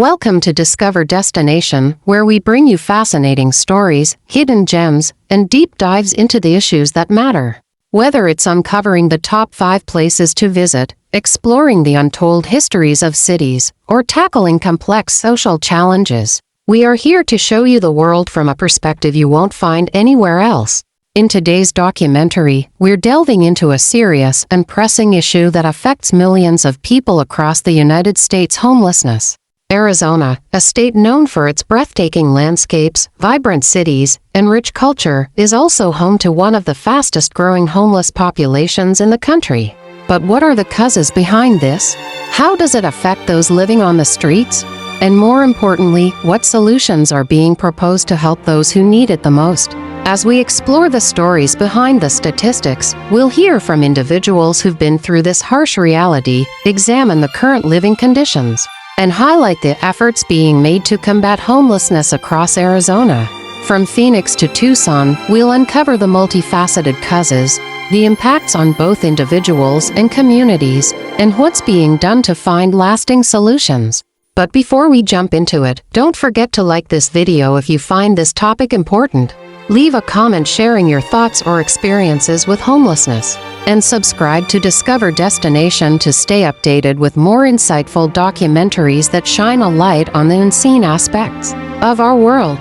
Welcome to Discover Destination, where we bring you fascinating stories, hidden gems, and deep dives into the issues that matter. Whether it's uncovering the top 5 places to visit, exploring the untold histories of cities, or tackling complex social challenges, we are here to show you the world from a perspective you won't find anywhere else. In today's documentary, we're delving into a serious and pressing issue that affects millions of people across the United States: homelessness. Arizona, a state known for its breathtaking landscapes, vibrant cities, and rich culture, is also home to one of the fastest-growing homeless populations in the country. But what are the causes behind this? How does it affect those living on the streets? And more importantly, what solutions are being proposed to help those who need it the most? As we explore the stories behind the statistics, we'll hear from individuals who've been through this harsh reality, examine the current living conditions, and highlight the efforts being made to combat homelessness across Arizona. From Phoenix to Tucson, we'll uncover the multifaceted causes, the impacts on both individuals and communities, and what's being done to find lasting solutions. But before we jump into it, don't forget to like this video if you find this topic important. Leave a comment sharing your thoughts or experiences with homelessness, and subscribe to Discover Destination to stay updated with more insightful documentaries that shine a light on the unseen aspects of our world.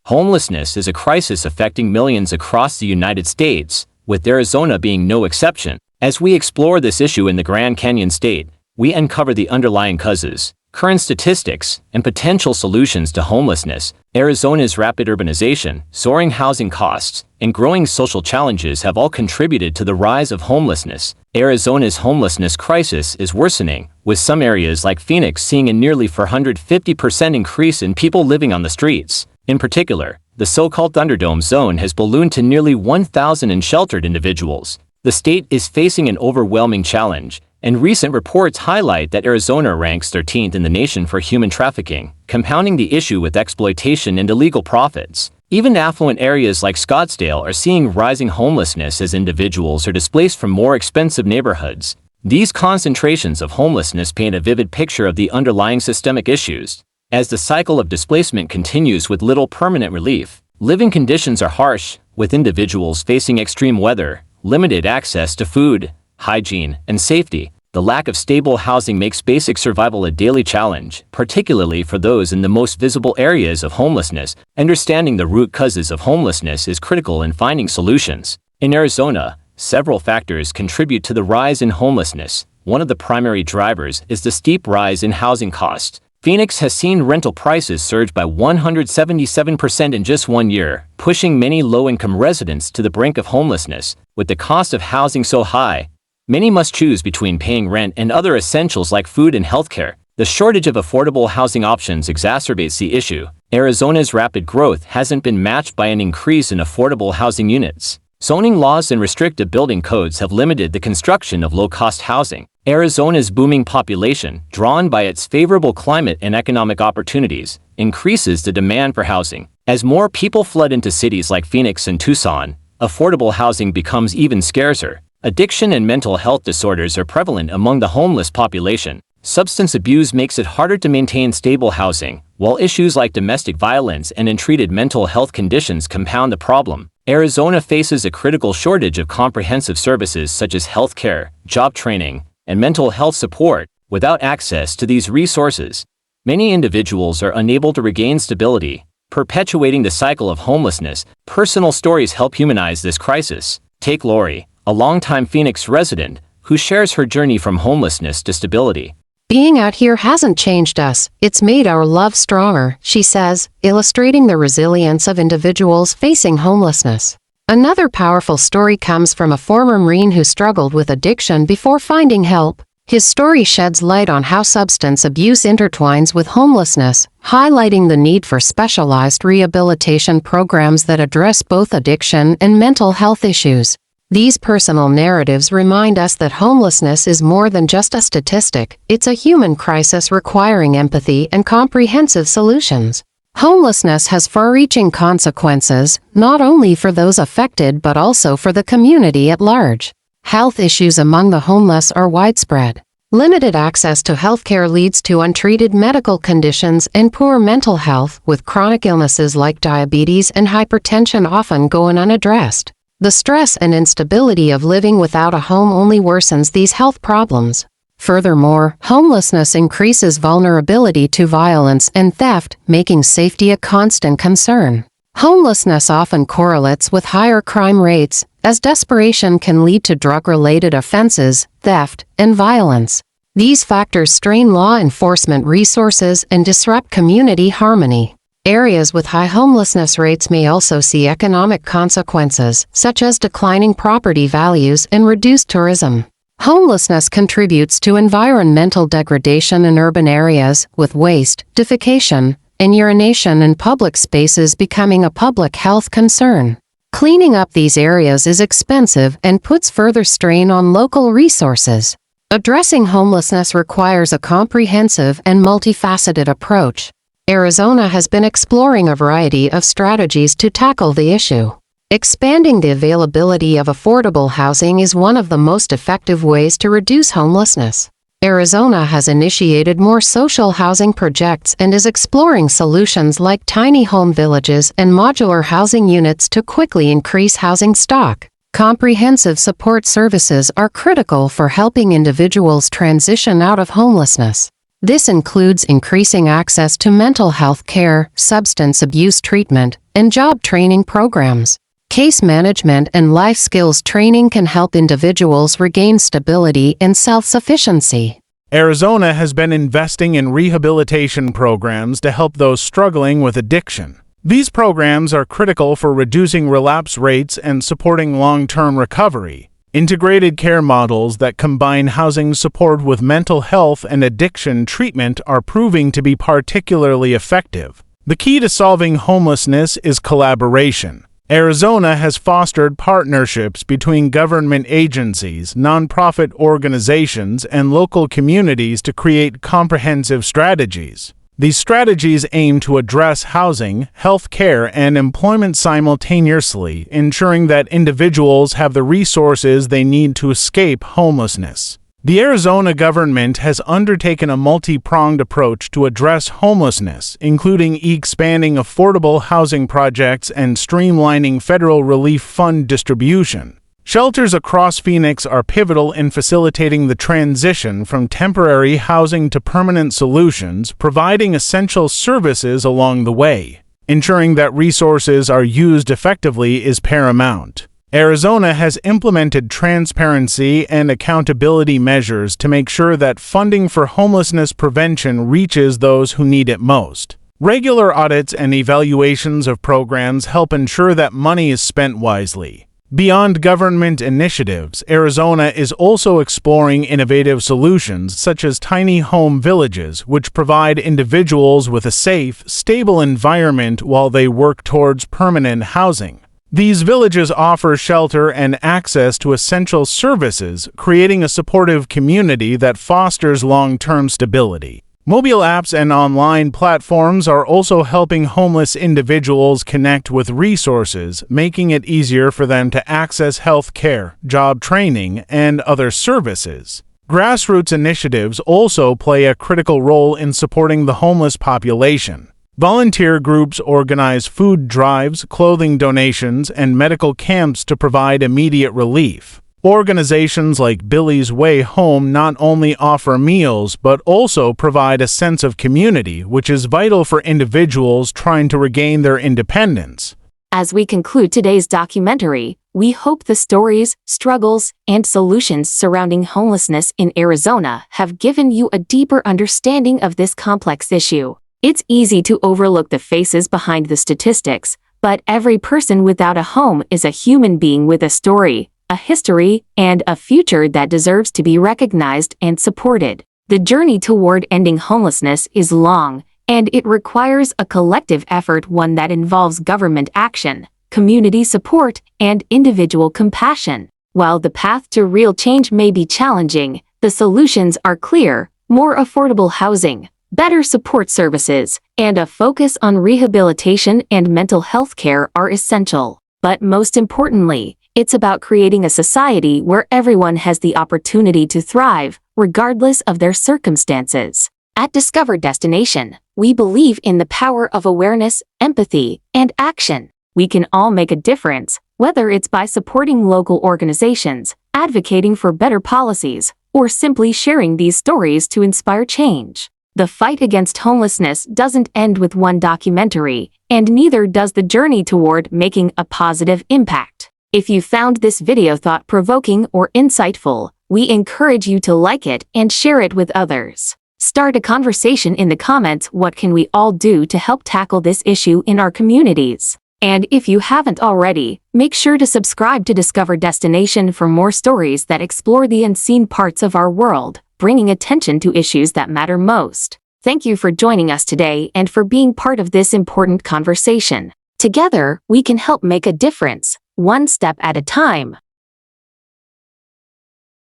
Homelessness is a crisis affecting millions across the United States, with Arizona being no exception. As we explore this issue in the Grand Canyon State, we uncover the underlying causes, current statistics, and potential solutions to homelessness. Arizona's rapid urbanization, soaring housing costs, and growing social challenges have all contributed to the rise of homelessness. Arizona's homelessness crisis is worsening, with some areas like Phoenix seeing a nearly 450% increase in people living on the streets. In particular, the so-called Thunderdome zone has ballooned to nearly 1,000 unsheltered individuals. The state is facing an overwhelming challenge, and recent reports highlight that Arizona ranks 13th in the nation for human trafficking, compounding the issue with exploitation and illegal profits. Even affluent areas like Scottsdale are seeing rising homelessness as individuals are displaced from more expensive neighborhoods. These concentrations of homelessness paint a vivid picture of the underlying systemic issues. As the cycle of displacement continues with little permanent relief, living conditions are harsh, with individuals facing extreme weather, limited access to food, hygiene, and safety. The lack of stable housing makes basic survival a daily challenge, particularly for those in the most visible areas of homelessness. Understanding the root causes of homelessness is critical in finding solutions. In Arizona, several factors contribute to the rise in homelessness. One of the primary drivers is the steep rise in housing costs. Phoenix has seen rental prices surge by 177% in just 1 year, pushing many low-income residents to the brink of homelessness. With the cost of housing so high, many must choose between paying rent and other essentials like food and healthcare. The shortage of affordable housing options exacerbates the issue. Arizona's rapid growth hasn't been matched by an increase in affordable housing units. Zoning laws and restrictive building codes have limited the construction of low-cost housing. Arizona's booming population, drawn by its favorable climate and economic opportunities, increases the demand for housing. As more people flood into cities like Phoenix and Tucson, affordable housing becomes even scarcer. Addiction and mental health disorders are prevalent among the homeless population. Substance abuse makes it harder to maintain stable housing, while issues like domestic violence and untreated mental health conditions compound the problem. Arizona faces a critical shortage of comprehensive services such as health care, job training, and mental health support. Without access to these resources, many individuals are unable to regain stability, perpetuating the cycle of homelessness. Personal stories help humanize this crisis. Take Lori, a longtime Phoenix resident, who shares her journey from homelessness to stability. "Being out here hasn't changed us, it's made our love stronger," she says, illustrating the resilience of individuals facing homelessness. Another powerful story comes from a former Marine who struggled with addiction before finding help. His story sheds light on how substance abuse intertwines with homelessness, highlighting the need for specialized rehabilitation programs that address both addiction and mental health issues. These personal narratives remind us that homelessness is more than just a statistic. It's a human crisis requiring empathy and comprehensive solutions. Homelessness has far-reaching consequences, not only for those affected but also for the community at large. Health issues among the homeless are widespread. Limited access to healthcare leads to untreated medical conditions and poor mental health, with chronic illnesses like diabetes and hypertension often going unaddressed. The stress and instability of living without a home only worsens these health problems. Furthermore, homelessness increases vulnerability to violence and theft, making safety a constant concern. Homelessness often correlates with higher crime rates, as desperation can lead to drug-related offenses, theft, and violence. These factors strain law enforcement resources and disrupt community harmony. Areas with high homelessness rates may also see economic consequences, such as declining property values and reduced tourism. Homelessness contributes to environmental degradation in urban areas, with waste, defecation, and urination in public spaces becoming a public health concern. Cleaning up these areas is expensive and puts further strain on local resources. Addressing homelessness requires a comprehensive and multifaceted approach. Arizona has been exploring a variety of strategies to tackle the issue. Expanding the availability of affordable housing is one of the most effective ways to reduce homelessness. Arizona has initiated more social housing projects and is exploring solutions like tiny home villages and modular housing units to quickly increase housing stock. Comprehensive support services are critical for helping individuals transition out of homelessness. This includes increasing access to mental health care, substance abuse treatment, and job training programs. Case management and life skills training can help individuals regain stability and self-sufficiency. Arizona has been investing in rehabilitation programs to help those struggling with addiction. These programs are critical for reducing relapse rates and supporting long-term recovery. Integrated care models that combine housing support with mental health and addiction treatment are proving to be particularly effective. The key to solving homelessness is collaboration. Arizona has fostered partnerships between government agencies, nonprofit organizations, and local communities to create comprehensive strategies. These strategies aim to address housing, health care, and employment simultaneously, ensuring that individuals have the resources they need to escape homelessness. The Arizona government has undertaken a multi-pronged approach to address homelessness, including expanding affordable housing projects and streamlining federal relief fund distribution. Shelters across Phoenix are pivotal in facilitating the transition from temporary housing to permanent solutions, providing essential services along the way. Ensuring that resources are used effectively is paramount. Arizona has implemented transparency and accountability measures to make sure that funding for homelessness prevention reaches those who need it most. Regular audits and evaluations of programs help ensure that money is spent wisely. Beyond government initiatives, Arizona is also exploring innovative solutions such as tiny home villages, which provide individuals with a safe, stable environment while they work towards permanent housing. These villages offer shelter and access to essential services, creating a supportive community that fosters long-term stability. Mobile apps and online platforms are also helping homeless individuals connect with resources, making it easier for them to access health care, job training, and other services. Grassroots initiatives also play a critical role in supporting the homeless population. Volunteer groups organize food drives, clothing donations, and medical camps to provide immediate relief. Organizations like Billy's Way Home not only offer meals but also provide a sense of community, which is vital for individuals trying to regain their independence. As we conclude today's documentary, we hope the stories, struggles, and solutions surrounding homelessness in Arizona have given you a deeper understanding of this complex issue. It's easy to overlook the faces behind the statistics, but every person without a home is a human being with a story, a history, and a future that deserves to be recognized and supported. The journey toward ending homelessness is long, and it requires a collective effort, one that involves government action, community support, and individual compassion. While the path to real change may be challenging, the solutions are clear: more affordable housing, better support services, and a focus on rehabilitation and mental health care are essential. But most importantly, it's about creating a society where everyone has the opportunity to thrive, regardless of their circumstances. At Discover Destination, we believe in the power of awareness, empathy, and action. We can all make a difference, whether it's by supporting local organizations, advocating for better policies, or simply sharing these stories to inspire change. The fight against homelessness doesn't end with one documentary, and neither does the journey toward making a positive impact. If you found this video thought-provoking or insightful, we encourage you to like it and share it with others. Start a conversation in the comments. What can we all do to help tackle this issue in our communities? And if you haven't already, make sure to subscribe to Discover Destination for more stories that explore the unseen parts of our world, bringing attention to issues that matter most. Thank you for joining us today and for being part of this important conversation. Together, we can help make a difference, one step at a time.